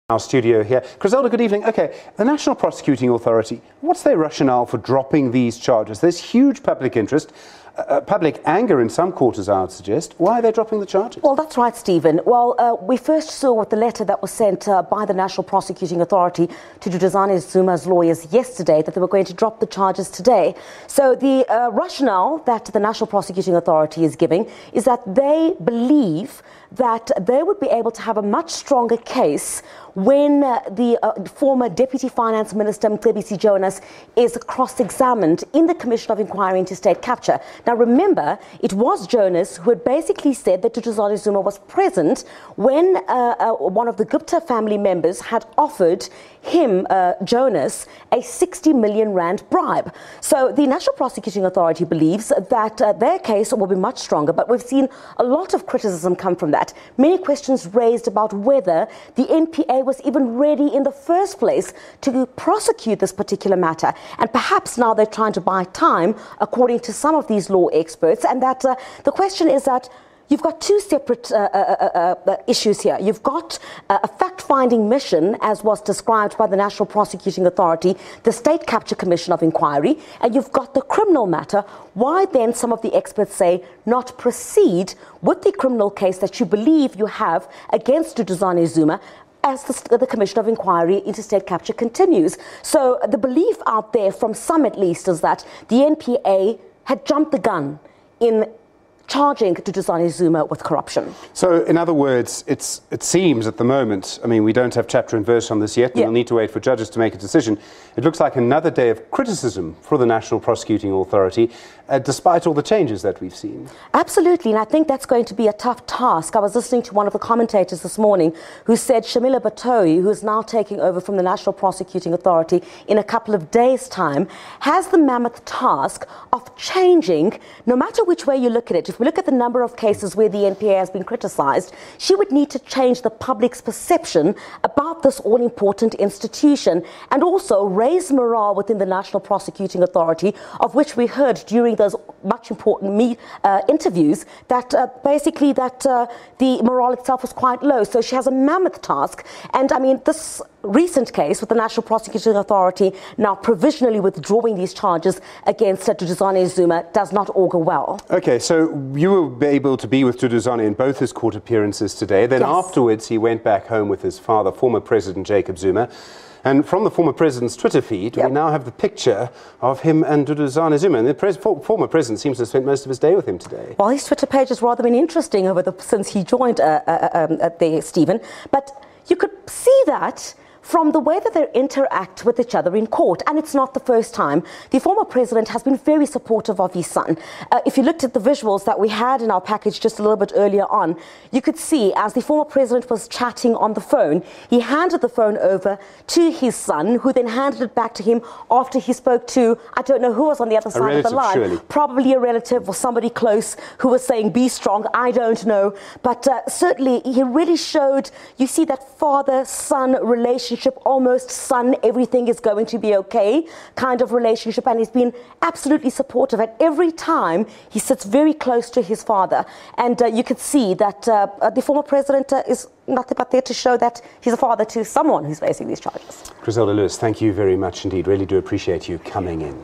Our studio here. Chriselda, good evening. Okay, the National Prosecuting Authority, what's their rationale for dropping these charges? There's huge public interest, public anger in some quarters, I would suggest. Why are they dropping the charges? Well, that's right, Stephen. Well, we first saw with the letter that was sent by the National Prosecuting Authority to Duduzane Zuma's lawyers yesterday that they were going to drop the charges today. So the rationale that the National Prosecuting Authority is giving is that they believe that they would be able to have a much stronger case when the former Deputy Finance Minister Mcebisi Jonas is cross-examined in the Commission of Inquiry into State Capture. Now remember, it was Jonas who had basically said that Duduzane Zuma was present when one of the Gupta family members had offered him, Jonas, a 60 million rand bribe. So the National Prosecuting Authority believes that their case will be much stronger, but we've seen a lot of criticism come from that. Many questions raised about whether the NPA was even ready in the first place to prosecute this particular matter. And perhaps now they're trying to buy time, according to some of these law experts, and that the question is that you've got two separate issues here. You've got a fact-finding mission, as was described by the National Prosecuting Authority, the State Capture Commission of Inquiry, and you've got the criminal matter. Why then, some of the experts say, not proceed with the criminal case that you believe you have against Duduzane Zuma as the Commission of Inquiry into State Capture continues? So the belief out there, from some at least, is that the NPA had jumped the gun in charging Duduzane Zuma with corruption. So, in other words, it seems at the moment, I mean, we don't have chapter and verse on this yet, and we'll need to wait for judges to make a decision. It looks like another day of criticism for the National Prosecuting Authority, despite all the changes that we've seen. Absolutely, and I think that's going to be a tough task. I was listening to one of the commentators this morning who said Shamila Batoyi, who is now taking over from the National Prosecuting Authority in a couple of days' time, has the mammoth task of changing, no matter which way you look at it. If we look at the number of cases where the NPA has been criticised, she would need to change the public's perception about this all-important institution and also raise morale within the National Prosecuting Authority, of which we heard during those much important interviews that basically the morale itself was quite low. So she has a mammoth task. And I mean, this recent case with the National Prosecuting Authority now provisionally withdrawing these charges against Duduzane Zuma does not augur well. Okay, so you were able to be with Duduzane in both his court appearances today. Then afterwards, he went back home with his father, former President Jacob Zuma. And from the former president's Twitter feed, we now have the picture of him and Duduzane Zuma. And the former president seems to have spent most of his day with him today. Well, his Twitter page has rather been interesting since he joined there, Stephen. But you could see that from the way that they interact with each other in court. And it's not the first time. The former president has been very supportive of his son. If you looked at the visuals that we had in our package just a little bit earlier on, you could see as the former president was chatting on the phone, he handed the phone over to his son, who then handed it back to him after he spoke to, I don't know who was on the other side of the line. Surely. Probably a relative or somebody close who was saying, be strong, I don't know. But certainly he really showed, you see that father-son relationship, almost son, everything is going to be okay kind of relationship, and he's been absolutely supportive. And every time he sits very close to his father, and you could see that the former president is nothing but there to show that he's a father to someone who's facing these charges. Chriselda Lewis, thank you very much indeed. Really do appreciate you coming in.